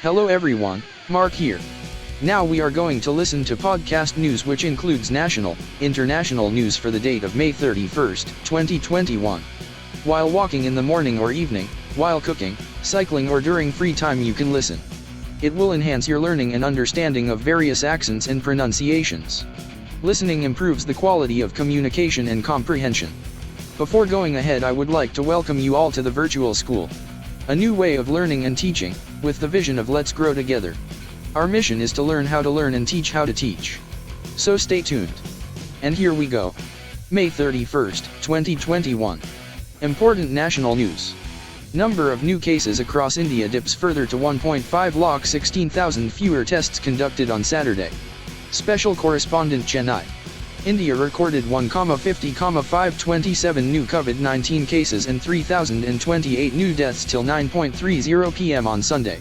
Hello everyone, Mark here. Now we are going to listen to podcast news which includes national, international news for the date of May 31st, 2021. While walking in the morning or evening, while cooking, cycling or during free time you can listen. It will enhance your learning and understanding of various accents and pronunciations. Listening improves the quality of communication and comprehension. Before going ahead, I would like to welcome you all to the virtual school. A new way of learning and teaching, with the vision of let's grow together. Our mission is to learn how to learn and teach how to teach. So stay tuned. And here we go. May 31st, 2021. Important national news. Number of new cases across India dips further to 1.5 lakh, 16,000 fewer tests conducted on Saturday. Special correspondent Chennai. India recorded 1,50,527 new COVID-19 cases and 3,028 new deaths till 9:30 p.m. on Sunday.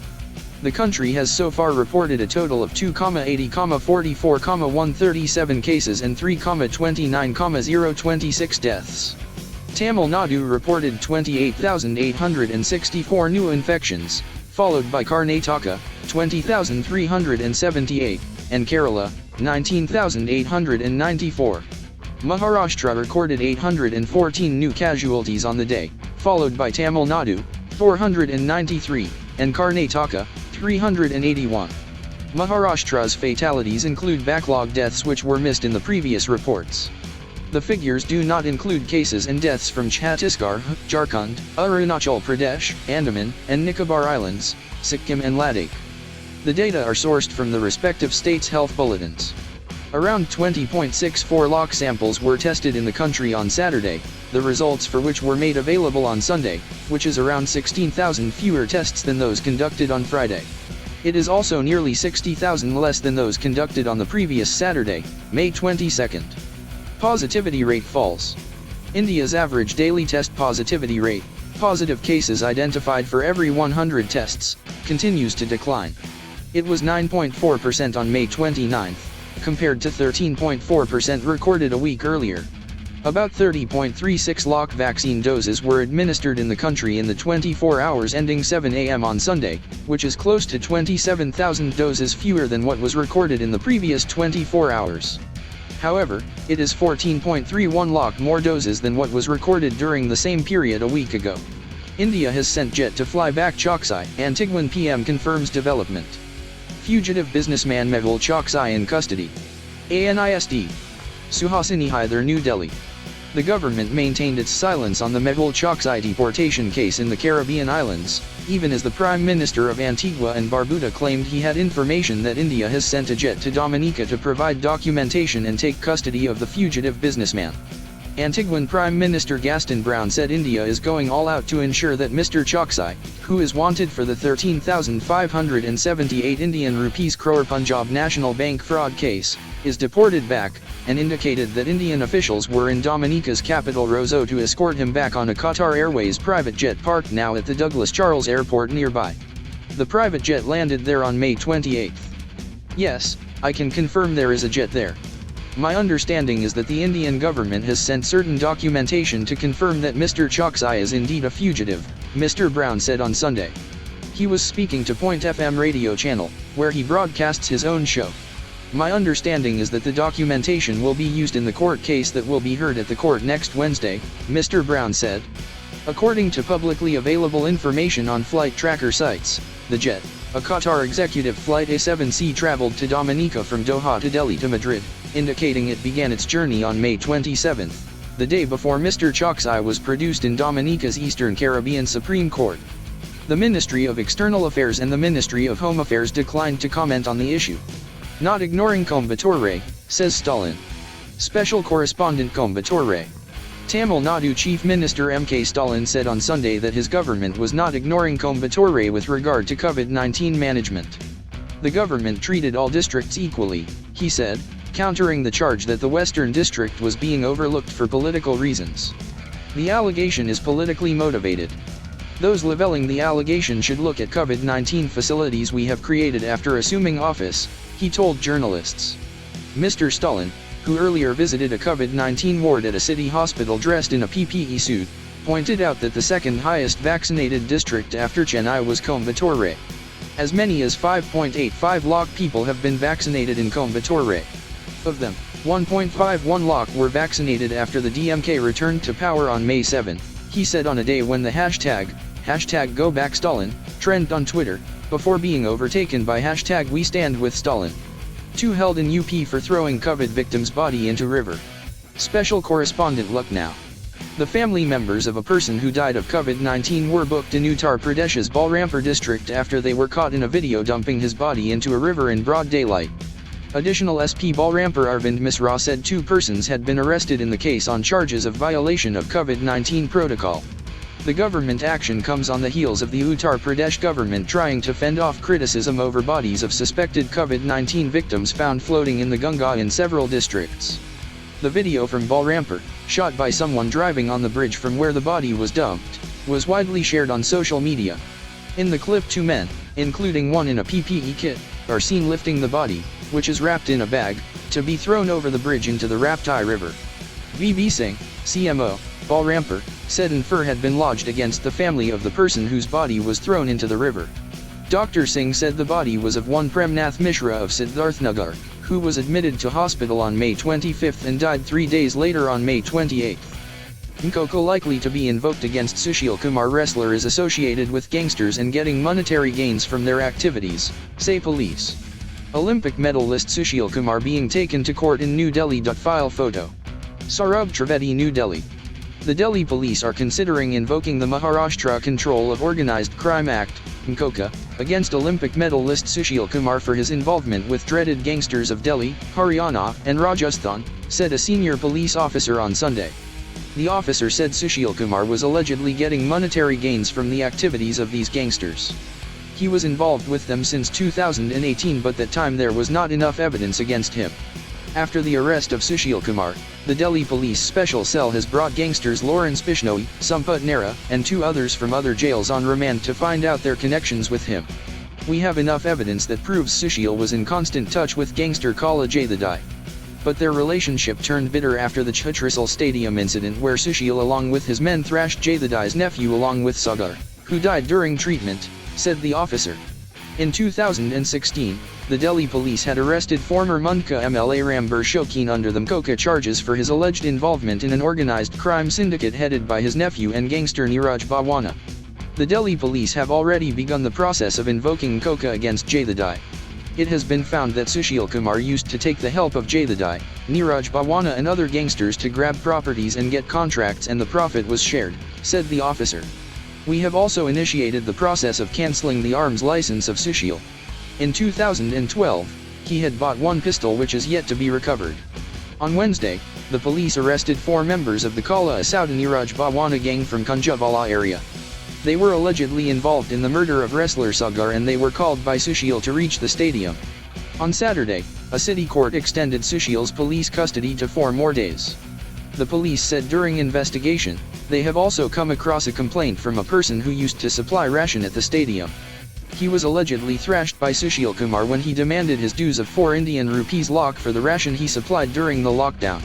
The country has so far reported a total of 2,80,44,137 cases and 3,29,026 deaths. Tamil Nadu reported 28,864 new infections, followed by Karnataka, 20,378, and Kerala, 19,894. Maharashtra recorded 814 new casualties on the day, followed by Tamil Nadu, 493, and Karnataka, 381. Maharashtra's fatalities include backlog deaths which were missed in the previous reports. The figures do not include cases and deaths from Chhattisgarh, Jharkhand, Arunachal Pradesh, Andaman and Nicobar Islands, Sikkim and Ladakh. The data are sourced from the respective states' health bulletins. Around 20.64 lakh samples were tested in the country on Saturday, the results for which were made available on Sunday, which is around 16,000 fewer tests than those conducted on Friday. It is also nearly 60,000 less than those conducted on the previous Saturday, May 22nd. Positivity rate falls. India's average daily test positivity rate, positive cases identified for every 100 tests, continues to decline. It was 9.4% on May 29th, compared to 13.4% recorded a week earlier. About 30.36 lakh vaccine doses were administered in the country in the 24 hours ending 7 a.m. on Sunday, which is close to 27,000 doses fewer than what was recorded in the previous 24 hours. However, it is 14.31 lakh more doses than what was recorded during the same period a week ago. India has sent jet to fly back Choksi Antiguan PM confirms development. Fugitive businessman Mehul Choksi in custody. ANISD. Suhasini Hyder, New Delhi. The government maintained its silence on the Mehul Choksi deportation case in the Caribbean islands, even as the Prime Minister of Antigua and Barbuda claimed he had information that India has sent a jet to Dominica to provide documentation and take custody of the fugitive businessman. Antiguan Prime Minister Gaston Brown said India is going all out to ensure that Mr. Choksi, who is wanted for the 13,578 Indian rupees crore Punjab National Bank fraud case, is deported back, and indicated that Indian officials were in Dominica's capital Roseau to escort him back on a Qatar Airways private jet parked now at the Douglas Charles Airport nearby. The private jet landed there on May 28th. Yes, I can confirm there is a jet there. My understanding is that the Indian government has sent certain documentation to confirm that Mr. Choksi is indeed a fugitive, Mr. Brown said on Sunday. He was speaking to Point FM radio channel, where he broadcasts his own show. My understanding is that the documentation will be used in the court case that will be heard at the court next Wednesday, Mr. Brown said. According to publicly available information on flight tracker sites, the jet, a Qatar executive flight A7C, traveled to Dominica from Doha to Delhi to Madrid, indicating it began its journey on May 27th, the day before Mr. Choksi was produced in Dominica's Eastern Caribbean Supreme Court. The Ministry of External Affairs and the Ministry of Home Affairs declined to comment on the issue. Not ignoring Coimbatore, says Stalin. Special correspondent Coimbatore. Tamil Nadu Chief Minister M.K. Stalin said on Sunday that his government was not ignoring Coimbatore with regard to COVID-19 management. The government treated all districts equally, he said, countering the charge that the Western District was being overlooked for political reasons. The allegation is politically motivated. Those leveling the allegation should look at COVID-19 facilities we have created after assuming office, he told journalists. Mr. Stalin, who earlier visited a COVID-19 ward at a city hospital dressed in a PPE suit, pointed out that the second highest vaccinated district after Chennai was Coimbatore. As many as 5.85 lakh people have been vaccinated in Coimbatore. Of them, 1.51 lakh were vaccinated after the DMK returned to power on May 7, he said on a day when the hashtag #GoBackStalin trended on Twitter, before being overtaken by #WeStandWithStalin. 2 held in UP for throwing COVID victim's body into river. Special correspondent Lucknow. The family members of a person who died of COVID-19 were booked in Uttar Pradesh's Balrampur district after they were caught in a video dumping his body into a river in broad daylight. Additional SP Balrampur Arvind Misra said 2 persons had been arrested in the case on charges of violation of COVID-19 protocol. The government action comes on the heels of the Uttar Pradesh government trying to fend off criticism over bodies of suspected COVID-19 victims found floating in the Ganga in several districts. The video from Balrampur, shot by someone driving on the bridge from where the body was dumped, was widely shared on social media. In the clip 2 men, including one in a PPE kit, are seen lifting the body, which is wrapped in a bag, to be thrown over the bridge into the Rapti River. V.B. Singh, CMO, Balrampur, said an FIR had been lodged against the family of the person whose body was thrown into the river. Dr. Singh said the body was of one Premnath Mishra of Siddharthnagar, who was admitted to hospital on May 25 and died 3 days later on May 28. MCOCA likely to be invoked against Sushil Kumar Wrestler is associated with gangsters and getting monetary gains from their activities, say police. Olympic medalist Sushil Kumar being taken to court in New Delhi. File photo. Saurabh Trivedi, New Delhi. The Delhi police are considering invoking the Maharashtra Control of Organized Crime Act, MCOCA, against Olympic medalist Sushil Kumar for his involvement with dreaded gangsters of Delhi, Haryana, and Rajasthan, said a senior police officer on Sunday. The officer said Sushil Kumar was allegedly getting monetary gains from the activities of these gangsters. He was involved with them since 2018, but that time there was not enough evidence against him. After the arrest of Sushil Kumar, the Delhi Police Special Cell has brought gangsters Lawrence Bishnoi, Sampath Nehra, and 2 others from other jails on remand to find out their connections with him. We have enough evidence that proves Sushil was in constant touch with gangster Kala Jayadai. But their relationship turned bitter after the Chhatrisal Stadium incident where Sushil along with his men thrashed Jayadai's nephew along with Sagar, who died during treatment, said the officer. In 2016, the Delhi police had arrested former Mundka MLA Rambir Shokeen under the MCOCA charges for his alleged involvement in an organized crime syndicate headed by his nephew and gangster Neeraj Bhawana. The Delhi police have already begun the process of invoking MCOCA against Jayadai. It has been found that Sushil Kumar used to take the help of Jayadai, Neeraj Bhawana and other gangsters to grab properties and get contracts, and the profit was shared, said the officer. We have also initiated the process of cancelling the arms license of Sushil. In 2012, he had bought one pistol which is yet to be recovered. On Wednesday, the police arrested 4 members of the Kala Asauda Neeraj Bhawana gang from Kanjavala area. They were allegedly involved in the murder of wrestler Sagar and they were called by Sushil to reach the stadium. On Saturday, a city court extended Sushil's police custody to 4 more days. The police said during investigation, they have also come across a complaint from a person who used to supply ration at the stadium. He was allegedly thrashed by Sushil Kumar when he demanded his dues of 4 Indian rupees lakh for the ration he supplied during the lockdown.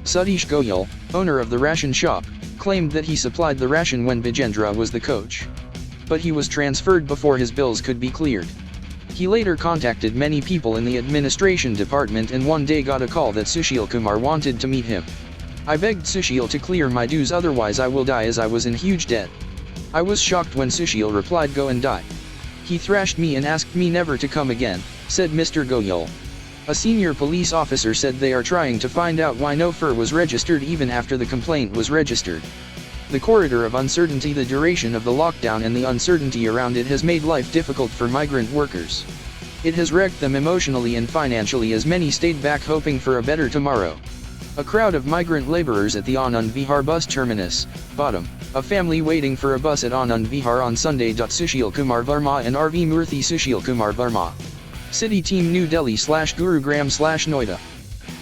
Satish Goyal, owner of the ration shop, claimed that he supplied the ration when Bijendra was the coach. But he was transferred before his bills could be cleared. He later contacted many people in the administration department and one day got a call that Sushil Kumar wanted to meet him. I begged Sushil to clear my dues, otherwise I will die, as I was in huge debt. I was shocked when Sushil replied, "Go and die." He thrashed me and asked me never to come again, said Mr. Goyal. A senior police officer said they are trying to find out why no FIR was registered even after the complaint was registered. The corridor of uncertainty, the duration of the lockdown and the uncertainty around it has made life difficult for migrant workers. It has wrecked them emotionally and financially as many stayed back hoping for a better tomorrow. A crowd of migrant laborers at the Anand Vihar bus terminus, bottom, a family waiting for a bus at Anand Vihar on Sunday. Sushil Kumar Verma and RV Murthy. Sushil Kumar Verma. City Team New Delhi/Gurugram/Noida.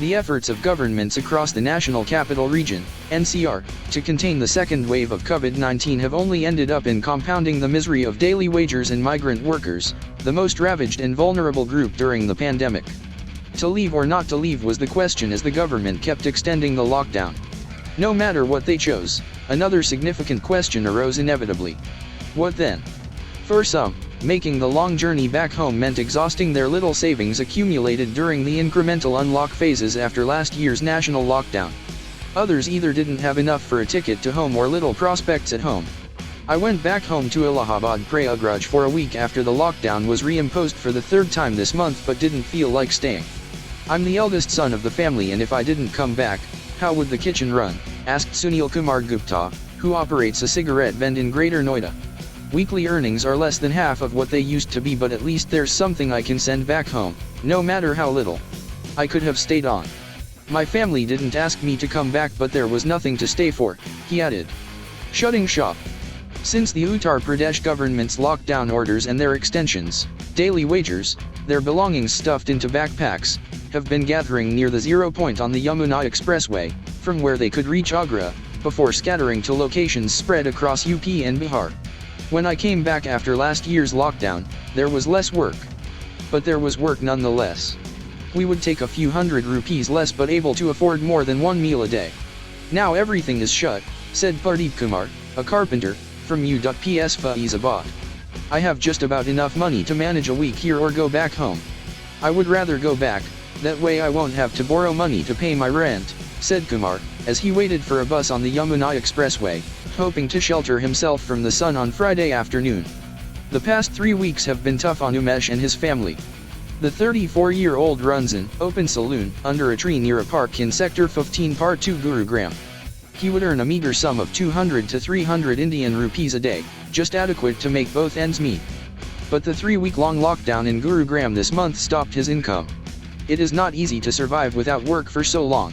The efforts of governments across the National Capital Region, NCR, to contain the second wave of COVID-19 have only ended up in compounding the misery of daily wagers and migrant workers, the most ravaged and vulnerable group during the pandemic. To leave or not to leave was the question as the government kept extending the lockdown. No matter what they chose, another significant question arose inevitably. What then? For some, Making the long journey back home meant exhausting their little savings accumulated during the incremental unlock phases after last year's national lockdown. Others either didn't have enough for a ticket to home or little prospects at home. I went back home to Allahabad Prayagraj for a week after the lockdown was reimposed for the third time this month, but didn't feel like staying. I'm the eldest son of the family, and if I didn't come back, how would the kitchen run? Asked Sunil Kumar Gupta, who operates a cigarette vend in Greater Noida. Weekly earnings are less than half of what they used to be, but at least there's something I can send back home, no matter how little. I could have stayed on. My family didn't ask me to come back, but there was nothing to stay for, he added. Shutting shop. Since the Uttar Pradesh government's lockdown orders and their extensions, daily wagers, their belongings stuffed into backpacks, have been gathering near the zero point on the Yamuna Expressway, from where they could reach Agra, before scattering to locations spread across UP and Bihar. When I came back after last year's lockdown, there was less work. But there was work nonetheless. We would take a few hundred rupees less, but able to afford more than one meal a day. Now everything is shut, said Pardeep Kumar, a carpenter, from U.P.S. Faizabad. I have just about enough money to manage a week here or go back home. I would rather go back, that way I won't have to borrow money to pay my rent, said Kumar, as he waited for a bus on the Yamuna Expressway, hoping to shelter himself from the sun on Friday afternoon. The past 3 weeks have been tough on Umesh and his family. The 34-year-old runs an open saloon under a tree near a park in Sector 15 Part 2 Gurugram. He would earn a meager sum of 200 to 300 Indian rupees a day, just adequate to make both ends meet. But the 3-week-long lockdown in Gurugram this month stopped his income. It is not easy to survive without work for so long.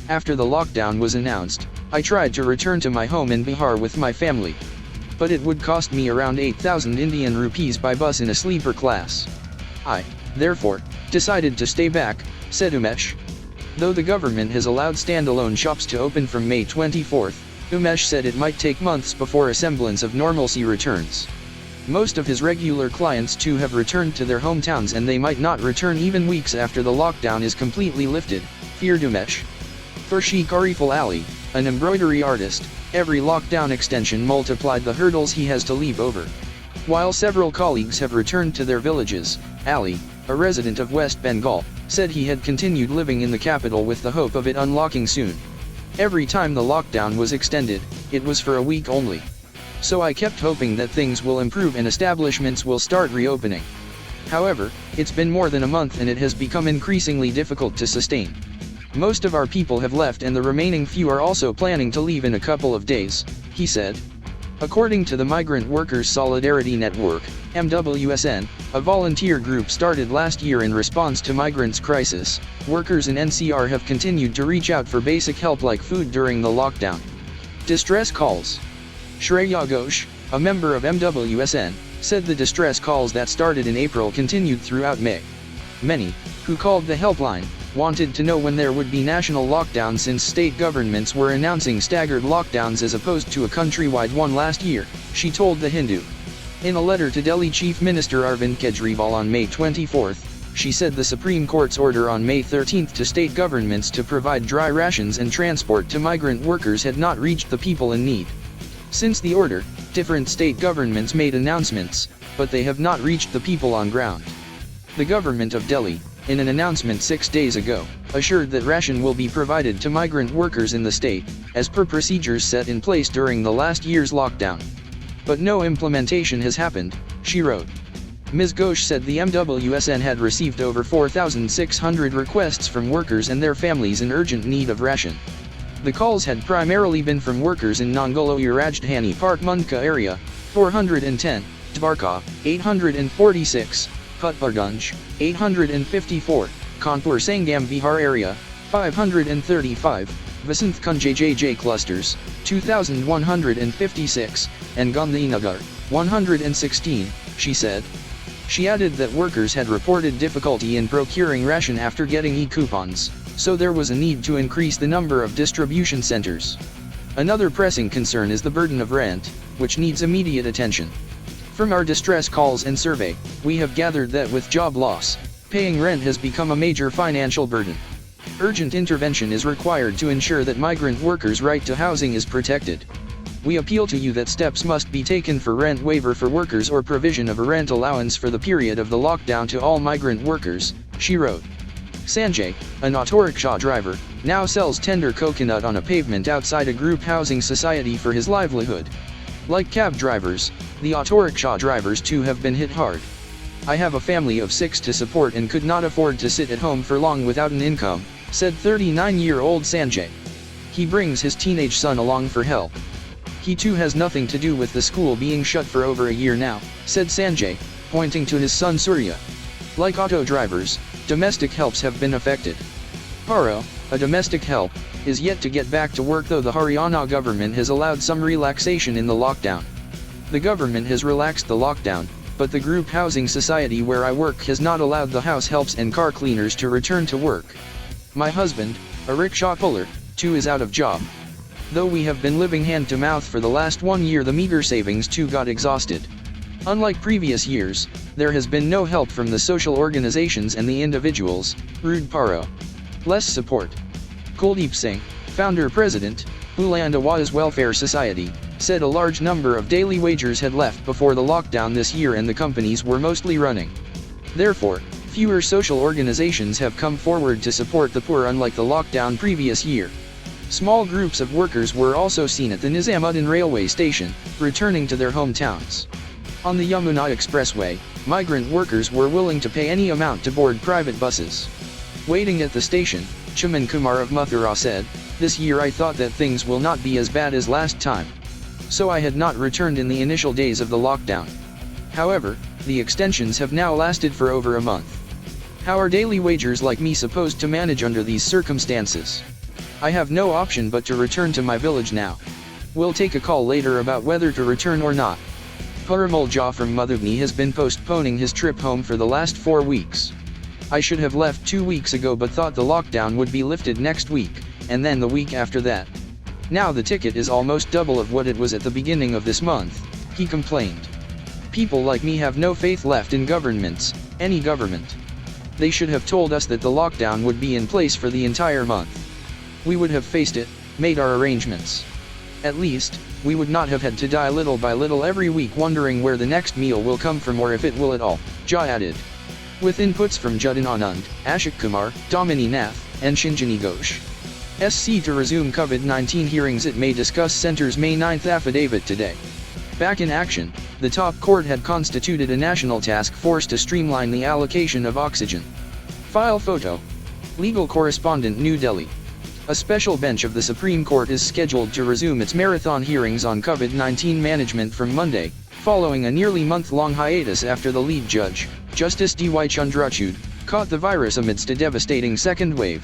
After the lockdown was announced, I tried to return to my home in Bihar with my family. But it would cost me around 8,000 Indian rupees by bus in a sleeper class. I, therefore, decided to stay back, said Umesh. Though the government has allowed standalone shops to open from May 24, Umesh said it might take months before a semblance of normalcy returns. Most of his regular clients too have returned to their hometowns, and they might not return even weeks after the lockdown is completely lifted, feared Umesh. For Sheikh Ariful Ali, an embroidery artist, every lockdown extension multiplied the hurdles he has to leap over. While several colleagues have returned to their villages, Ali, a resident of West Bengal, said he had continued living in the capital with the hope of it unlocking soon. Every time the lockdown was extended, it was for a week only. So I kept hoping that things will improve and establishments will start reopening. However, it's been more than a month and it has become increasingly difficult to sustain. Most of our people have left and the remaining few are also planning to leave in a couple of days, he said. According to the Migrant Workers Solidarity Network, MWSN, a volunteer group started last year in response to migrants' crisis, workers in NCR have continued to reach out for basic help like food during the lockdown. Distress calls. Shreya Ghosh, a member of MWSN, said the distress calls that started in April continued throughout May. Many, who called the helpline, wanted to know when there would be national lockdown since state governments were announcing staggered lockdowns as opposed to a countrywide one last year, she told The Hindu. In a letter to Delhi Chief Minister Arvind Kejriwal on May 24, she said the Supreme Court's order on May 13 to state governments to provide dry rations and transport to migrant workers had not reached the people in need. Since the order, different state governments made announcements, but they have not reached the people on ground. The government of Delhi, in an announcement 6 days ago, assured that ration will be provided to migrant workers in the state, as per procedures set in place during the last year's lockdown. But no implementation has happened, she wrote. Ms. Ghosh said the MWSN had received over 4,600 requests from workers and their families in urgent need of ration. The calls had primarily been from workers in Nangolo Rajdhani Park Mundka area, 410, Dwarka, 846, Putparganj, 854, Kanpur Sangam Bihar area, 535, Vasant Kunj JJ clusters, 2156, and Gandhinagar, 116, she said. She added that workers had reported difficulty in procuring ration after getting e-coupons, so there was a need to increase the number of distribution centers. Another pressing concern is the burden of rent, which needs immediate attention. From our distress calls and survey, we have gathered that with job loss, paying rent has become a major financial burden. Urgent intervention is required to ensure that migrant workers' right to housing is protected. We appeal to you that steps must be taken for rent waiver for workers or provision of a rent allowance for the period of the lockdown to all migrant workers, she wrote. Sanjay, an autorickshaw driver, now sells tender coconut on a pavement outside a group housing society for his livelihood. Like cab drivers, the autorickshaw drivers too have been hit hard. I have a family of 6 to support and could not afford to sit at home for long without an income, said 39-year-old Sanjay. He brings his teenage son along for help. He too has nothing to do with the school being shut for over a year now, said Sanjay, pointing to his son Surya. Like auto drivers, domestic helps have been affected. Paro, a domestic help, is yet to get back to work, though the Haryana government has allowed some relaxation in the lockdown. The government has relaxed the lockdown, but the group housing society where I work has not allowed the house helps and car cleaners to return to work. My husband, a rickshaw puller, too is out of job. Though we have been living hand to mouth for the last 1 year, the meager savings too got exhausted. Unlike previous years, there has been no help from the social organizations and the individuals, rude Paro. Less support. Kuldeep Singh, founder-president, Buland Awas Welfare Society, said a large number of daily wagers had left before the lockdown this year and the companies were mostly running. Therefore, fewer social organizations have come forward to support the poor, unlike the lockdown previous year. Small groups of workers were also seen at the Nizamuddin railway station, returning to their hometowns. On the Yamuna Expressway, migrant workers were willing to pay any amount to board private buses. Waiting at the station, Chaman Kumar of Mathura said, "This year I thought that things will not be as bad as last time. So I had not returned in the initial days of the lockdown. However, the extensions have now lasted for over a month. How are daily wagers like me supposed to manage under these circumstances? I have no option but to return to my village now. We'll take a call later about whether to return or not." Parimal Jha from Motherni has been postponing his trip home for the last 4 weeks. "I should have left 2 weeks ago but thought the lockdown would be lifted next week, and then the week after that. Now the ticket is almost double of what it was at the beginning of this month," he complained. "People like me have no faith left in governments, any government. They should have told us that the lockdown would be in place for the entire month. We would have faced it, made our arrangements. At least, we would not have had to die little by little every week wondering where the next meal will come from or if it will at all," Jha added. With inputs from Judin Anand, Ashok Kumar, Damini Nath, and Shinjini Ghosh. SC to resume COVID-19 hearings. It may discuss Centre's May 9th affidavit today. Back in action, the top court had constituted a national task force to streamline the allocation of oxygen. File photo. Legal correspondent, New Delhi. A special bench of the Supreme Court is scheduled to resume its marathon hearings on COVID-19 management from Monday, following a nearly month-long hiatus after the lead judge, Justice D.Y. Chandrachud, caught the virus amidst a devastating second wave.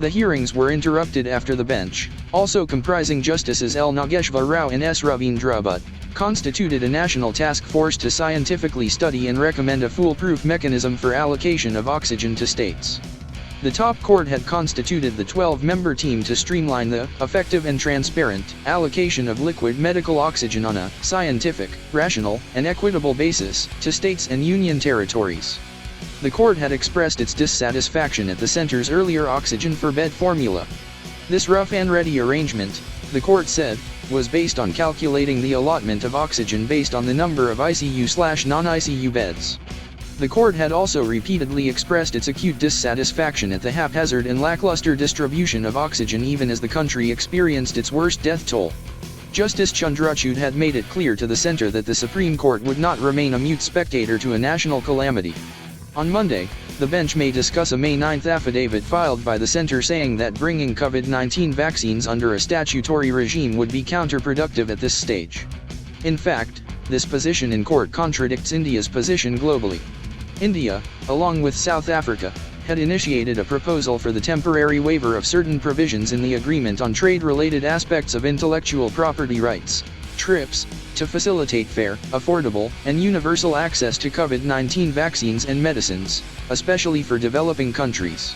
The hearings were interrupted after the bench, also comprising Justices L. Nageshwar Rao and S. Ravindra Bhatt, constituted a national task force to scientifically study and recommend a foolproof mechanism for allocation of oxygen to states. The top court had constituted the 12-member team to streamline the effective and transparent allocation of liquid medical oxygen on a scientific, rational, and equitable basis to states and union territories. The court had expressed its dissatisfaction at the center's earlier oxygen for bed formula. This rough and ready arrangement, the court said, was based on calculating the allotment of oxygen based on the number of ICU/non-ICU beds. The court had also repeatedly expressed its acute dissatisfaction at the haphazard and lackluster distribution of oxygen even as the country experienced its worst death toll. Justice Chandrachud had made it clear to the center that the Supreme Court would not remain a mute spectator to a national calamity. On Monday, the bench may discuss a May 9th affidavit filed by the center saying that bringing COVID-19 vaccines under a statutory regime would be counterproductive at this stage. In fact, this position in court contradicts India's position globally. India, along with South Africa, had initiated a proposal for the temporary waiver of certain provisions in the Agreement on Trade-Related Aspects of Intellectual Property Rights, TRIPS, to facilitate fair, affordable, and universal access to COVID-19 vaccines and medicines, especially for developing countries.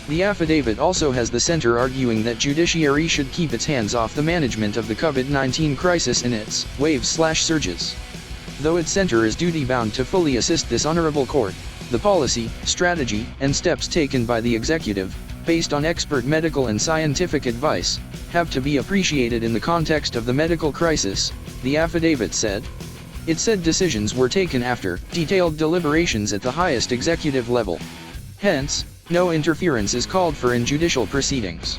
The affidavit also has the center arguing that judiciary should keep its hands off the management of the COVID-19 crisis in its waves/surges. Though its center is duty-bound to fully assist this honorable court, the policy, strategy, and steps taken by the executive, based on expert medical and scientific advice, have to be appreciated in the context of the medical crisis, the affidavit said. It said decisions were taken after detailed deliberations at the highest executive level. Hence, no interference is called for in judicial proceedings.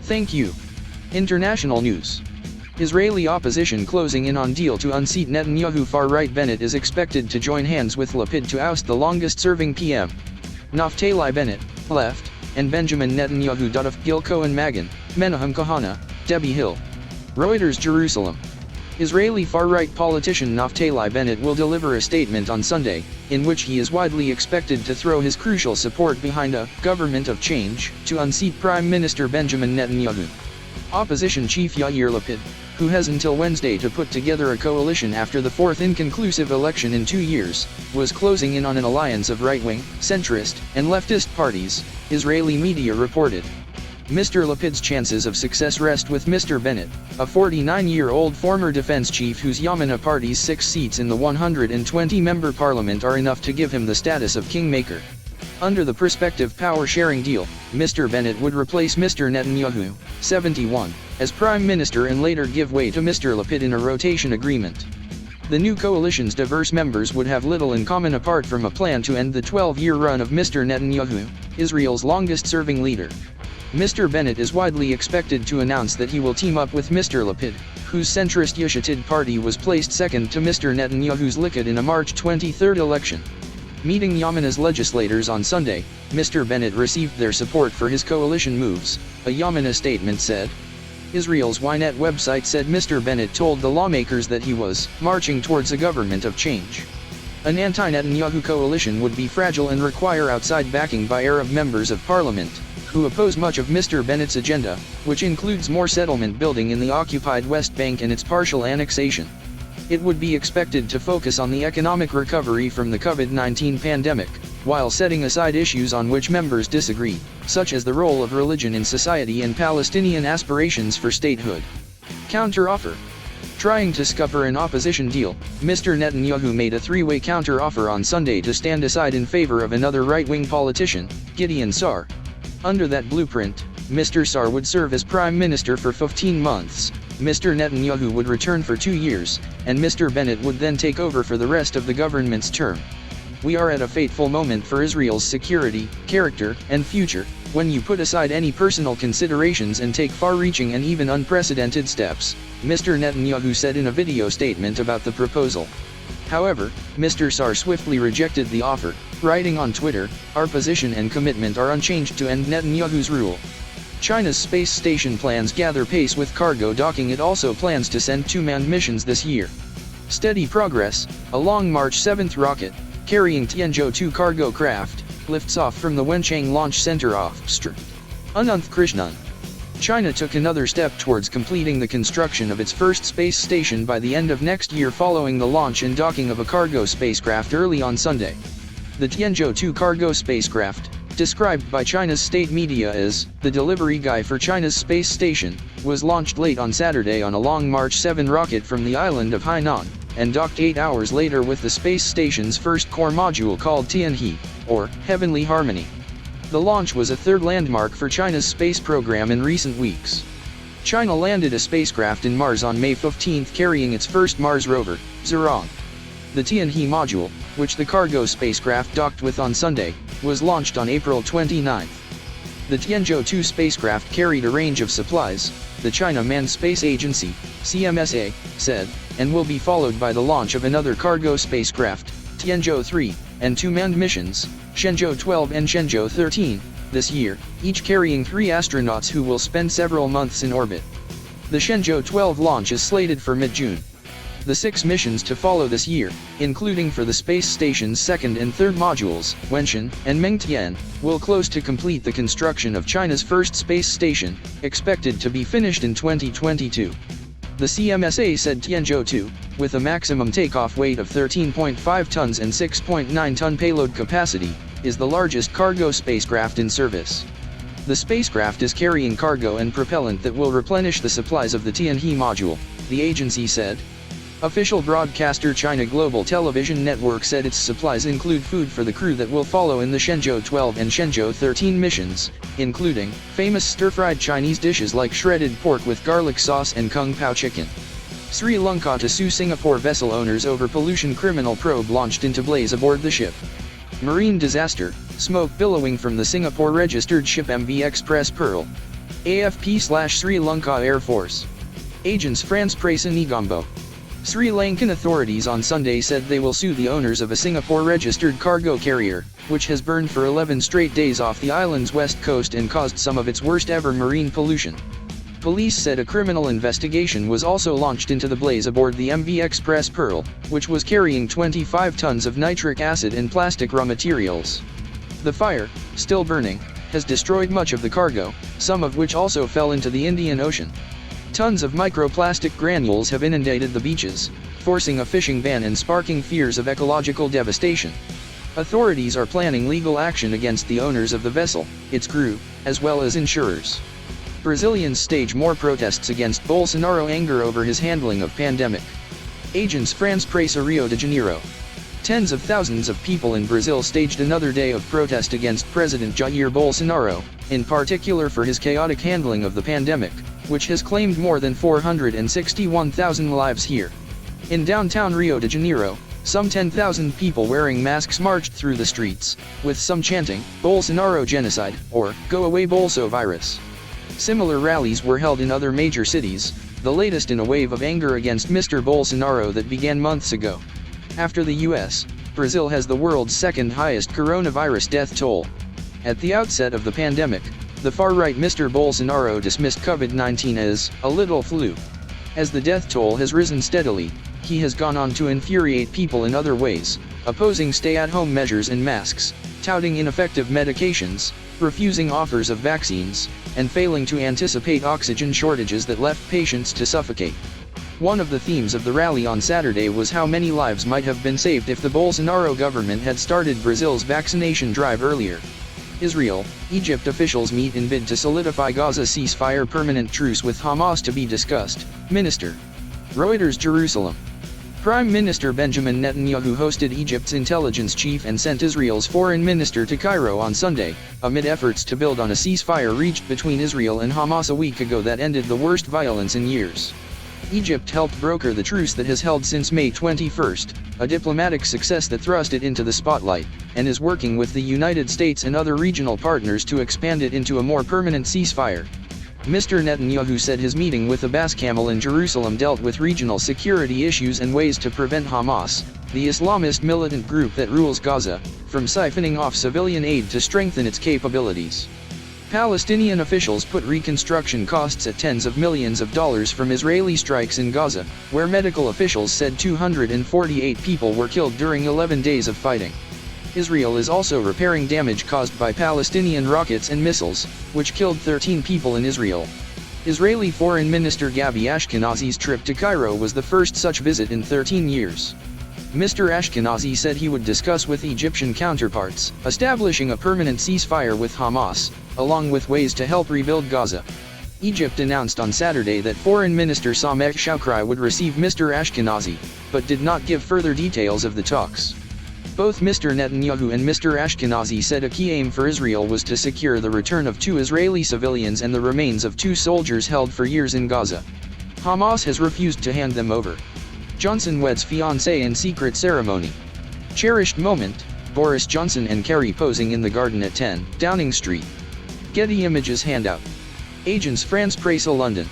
Thank you. International news. Israeli opposition closing in on deal to unseat Netanyahu. Far-right Bennett is expected to join hands with Lapid to oust the longest-serving PM. Naftali Bennett, left, and Benjamin Netanyahu. Of Gil Cohen Magan, Menahem Kahana, Debbie Hill. Reuters Jerusalem. Israeli far-right politician Naftali Bennett will deliver a statement on Sunday, in which he is widely expected to throw his crucial support behind a government of change to unseat Prime Minister Benjamin Netanyahu. Opposition chief Yair Lapid, who has until Wednesday to put together a coalition after the fourth inconclusive election in 2 years, was closing in on an alliance of right-wing, centrist, and leftist parties, Israeli media reported. Mr. Lapid's chances of success rest with Mr. Bennett, a 49-year-old former defense chief whose Yamina party's 6 seats in the 120-member parliament are enough to give him the status of kingmaker. Under the prospective power-sharing deal, Mr. Bennett would replace Mr. Netanyahu, 71, as prime minister and later give way to Mr. Lapid in a rotation agreement. The new coalition's diverse members would have little in common apart from a plan to end the 12-year run of Mr. Netanyahu, Israel's longest-serving leader. Mr. Bennett is widely expected to announce that he will team up with Mr. Lapid, whose centrist Yesh Atid party was placed second to Mr. Netanyahu's Likud in a March 23 election. Meeting Yamina's legislators on Sunday, Mr. Bennett received their support for his coalition moves, a Yamina statement said. Israel's Ynet website said Mr. Bennett told the lawmakers that he was marching towards a government of change. An anti-Netanyahu coalition would be fragile and require outside backing by Arab members of parliament, who oppose much of Mr. Bennett's agenda, which includes more settlement building in the occupied West Bank and its partial annexation. It would be expected to focus on the economic recovery from the COVID-19 pandemic, while setting aside issues on which members disagree, such as the role of religion in society and Palestinian aspirations for statehood. Counter-offer. Trying to scupper an opposition deal, Mr. Netanyahu made a three-way counter-offer on Sunday to stand aside in favor of another right-wing politician, Gideon Sa'ar. Under that blueprint, Mr. Sa'ar would serve as prime minister for 15 months, Mr. Netanyahu would return for 2 years, and Mr. Bennett would then take over for the rest of the government's term. We are at a fateful moment for Israel's security, character, and future, when you put aside any personal considerations and take far-reaching and even unprecedented steps, Mr. Netanyahu said in a video statement about the proposal. However, Mr. Sa'ar swiftly rejected the offer, writing on Twitter, "Our position and commitment are unchanged to end Netanyahu's rule." China's space station plans gather pace with cargo docking. It also plans to send 2 manned missions this year. Steady progress. A Long March 7 rocket, carrying Tianzhou-2 cargo craft, lifts off from the Wenchang Launch Center off Str. Ananth Krishnan. China took another step towards completing the construction of its first space station by the end of next year following the launch and docking of a cargo spacecraft early on Sunday. The Tianzhou-2 cargo spacecraft, described by China's state media as the delivery guy for China's space station, was launched late on Saturday on a Long March 7 rocket from the island of Hainan, and docked 8 hours later with the space station's first core module called Tianhe, or Heavenly Harmony. The launch was a third landmark for China's space program in recent weeks. China landed a spacecraft in Mars on May 15 carrying its first Mars rover, Zhurong. The Tianhe module, which the cargo spacecraft docked with on Sunday, was launched on April 29. The Tianzhou-2 spacecraft carried a range of supplies, the China Manned Space Agency, CMSA, said, and will be followed by the launch of another cargo spacecraft, Tianzhou-3, and 2 manned missions, Shenzhou-12 and Shenzhou-13, this year, each carrying 3 astronauts who will spend several months in orbit. The Shenzhou-12 launch is slated for mid-June. The 6 missions to follow this year, including for the space station's second and third modules, Wenshan and Mengtian, will close to complete the construction of China's first space station, expected to be finished in 2022. The CMSA said Tianzhou-2, with a maximum takeoff weight of 13.5 tons and 6.9-ton payload capacity, is the largest cargo spacecraft in service. The spacecraft is carrying cargo and propellant that will replenish the supplies of the Tianhe module, the agency said. Official broadcaster China Global Television Network said its supplies include food for the crew that will follow in the Shenzhou 12 and Shenzhou 13 missions, including famous stir-fried Chinese dishes like shredded pork with garlic sauce and kung pao chicken. Sri Lanka to sue Singapore vessel owners over pollution. Criminal probe launched into blaze aboard the ship. Marine disaster, smoke billowing from the Singapore-registered ship MV Express Pearl. AFP/Sri Lanka Air Force. Agents France Presse Negombo. Sri Lankan authorities on Sunday said they will sue the owners of a Singapore-registered cargo carrier, which has burned for 11 straight days off the island's west coast and caused some of its worst-ever marine pollution. Police said a criminal investigation was also launched into the blaze aboard the MV Express Pearl, which was carrying 25 tons of nitric acid and plastic raw materials. The fire, still burning, has destroyed much of the cargo, some of which also fell into the Indian Ocean. Tons of microplastic granules have inundated the beaches, forcing a fishing ban and sparking fears of ecological devastation. Authorities are planning legal action against the owners of the vessel, its crew, as well as insurers. Brazilians stage more protests against Bolsonaro. Anger over his handling of pandemic. Agents France Presse Rio de Janeiro. Tens of thousands of people in Brazil staged another day of protest against President Jair Bolsonaro, in particular for his chaotic handling of the pandemic, which has claimed more than 461,000 lives here. In downtown Rio de Janeiro, some 10,000 people wearing masks marched through the streets, with some chanting, "Bolsonaro genocide," or "Go away Bolso virus." Similar rallies were held in other major cities, the latest in a wave of anger against Mr. Bolsonaro that began months ago. After the US, Brazil has the world's second highest coronavirus death toll. At the outset of the pandemic, the far-right Mr. Bolsonaro dismissed COVID-19 as a little flu. As the death toll has risen steadily, he has gone on to infuriate people in other ways, opposing stay-at-home measures and masks, touting ineffective medications, refusing offers of vaccines, and failing to anticipate oxygen shortages that left patients to suffocate. One of the themes of the rally on Saturday was how many lives might have been saved if the Bolsonaro government had started Brazil's vaccination drive earlier. Israel, Egypt officials meet in bid to solidify Gaza ceasefire. Permanent truce with Hamas to be discussed. Minister. Reuters. Jerusalem. Prime Minister Benjamin Netanyahu hosted Egypt's intelligence chief and sent Israel's foreign minister to Cairo on Sunday, amid efforts to build on a ceasefire reached between Israel and Hamas a week ago that ended the worst violence in years. Egypt helped broker the truce that has held since May 21, a diplomatic success that thrust it into the spotlight, and is working with the United States and other regional partners to expand it into a more permanent ceasefire. Mr. Netanyahu said his meeting with Abbas Kamel in Jerusalem dealt with regional security issues and ways to prevent Hamas, the Islamist militant group that rules Gaza, from siphoning off civilian aid to strengthen its capabilities. Palestinian officials put reconstruction costs at tens of millions of dollars from Israeli strikes in Gaza, where medical officials said 248 people were killed during 11 days of fighting. Israel is also repairing damage caused by Palestinian rockets and missiles, which killed 13 people in Israel. Israeli Foreign Minister Gabi Ashkenazi's trip to Cairo was the first such visit in 13 years. Mr. Ashkenazi said he would discuss with Egyptian counterparts, establishing a permanent ceasefire with Hamas, along with ways to help rebuild Gaza. Egypt announced on Saturday that Foreign Minister Sameh Shoukry would receive Mr. Ashkenazi, but did not give further details of the talks. Both Mr. Netanyahu and Mr. Ashkenazi said a key aim for Israel was to secure the return of 2 Israeli civilians and the remains of 2 soldiers held for years in Gaza. Hamas has refused to hand them over. Johnson weds fiancée in secret ceremony. Cherished moment, Boris Johnson and Kerry posing in the garden at 10 Downing Street. Getty Images handout. Agents France Presse London.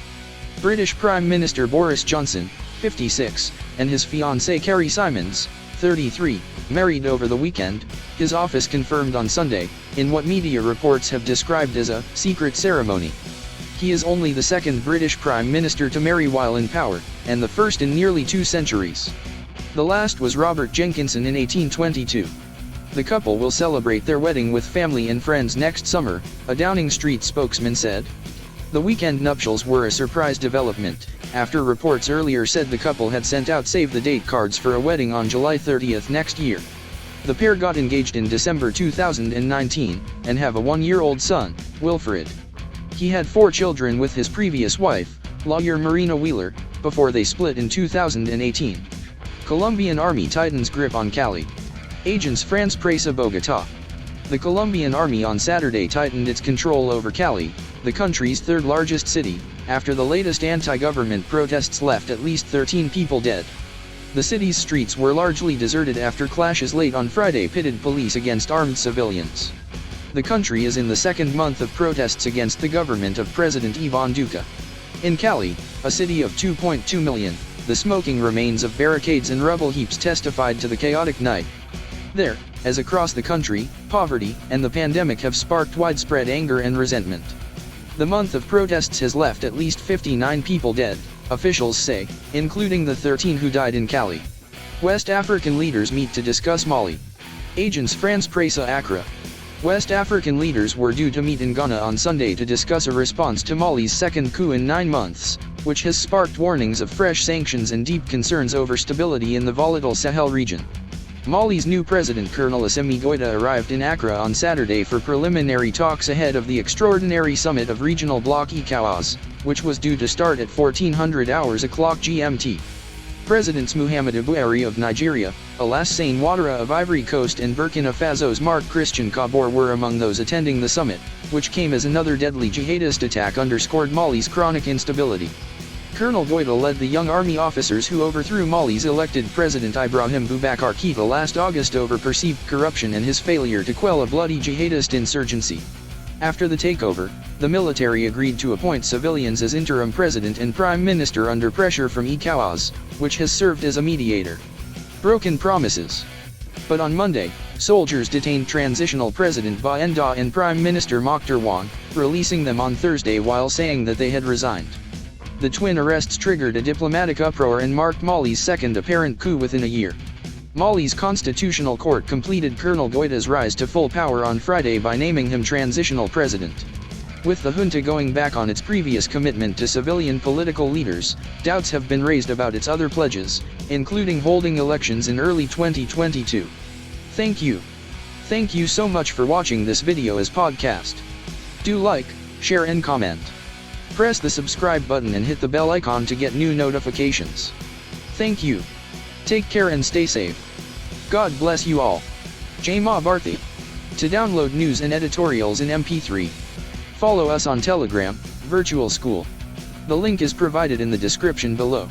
British Prime Minister Boris Johnson, 56, and his fiancée Kerry Simons, 33, married over the weekend, his office confirmed on Sunday, in what media reports have described as a secret ceremony. He is only the second British Prime Minister to marry while in power, and the first in nearly 2 centuries. The last was Robert Jenkinson in 1822. The couple will celebrate their wedding with family and friends next summer, a Downing Street spokesman said. The weekend nuptials were a surprise development, after reports earlier said the couple had sent out save-the-date cards for a wedding on July 30 next year. The pair got engaged in December 2019, and have a 1-year-old son, Wilfred. He had 4 children with his previous wife, lawyer Marina Wheeler, before they split in 2018. Colombian Army tightens grip on Cali. Agents France presa Bogotá. The Colombian Army on Saturday tightened its control over Cali, the country's third-largest city, after the latest anti-government protests left at least 13 people dead. The city's streets were largely deserted after clashes late on Friday pitted police against armed civilians. The country is in the second month of protests against the government of President Ivan Duque. In Cali, a city of 2.2 million, the smoking remains of barricades and rubble heaps testified to the chaotic night. There, as across the country, poverty and the pandemic have sparked widespread anger and resentment. The month of protests has left at least 59 people dead, officials say, including the 13 who died in Cali. West African leaders meet to discuss Mali. Agents France presa Accra. West African leaders were due to meet in Ghana on Sunday to discuss a response to Mali's second coup in 9 months, which has sparked warnings of fresh sanctions and deep concerns over stability in the volatile Sahel region. Mali's new president Colonel Assimi Goïta arrived in Accra on Saturday for preliminary talks ahead of the extraordinary summit of regional bloc ECOWAS, which was due to start at 1400 hours o'clock GMT. Presidents Muhammadu Buhari of Nigeria, Alassane Ouattara of Ivory Coast and Burkina Faso's Marc Christian Kabore were among those attending the summit, which came as another deadly jihadist attack underscored Mali's chronic instability. Colonel Goïta led the young army officers who overthrew Mali's elected president Ibrahim Boubacar Keïta last August over perceived corruption and his failure to quell a bloody jihadist insurgency. After the takeover, the military agreed to appoint civilians as interim president and prime minister under pressure from ECOWAS, which has served as a mediator. Broken promises. But on Monday, soldiers detained transitional president Ba Enda and prime minister Mokhtar Wan, releasing them on Thursday while saying that they had resigned. The twin arrests triggered a diplomatic uproar and marked Mali's second apparent coup within a year. Mali's constitutional court completed Colonel Goïta's rise to full power on Friday by naming him transitional president. With the junta going back on its previous commitment to civilian political leaders, doubts have been raised about its other pledges, including holding elections in early 2022. Thank you. Thank you so much for watching this video as podcast. Do like, share and comment. Press the subscribe button and hit the bell icon to get new notifications. Thank you. Take care and stay safe. God bless you all. Jai Ma Bharti. To download news and editorials in MP3, follow us on Telegram, Virtual School. The link is provided in the description below.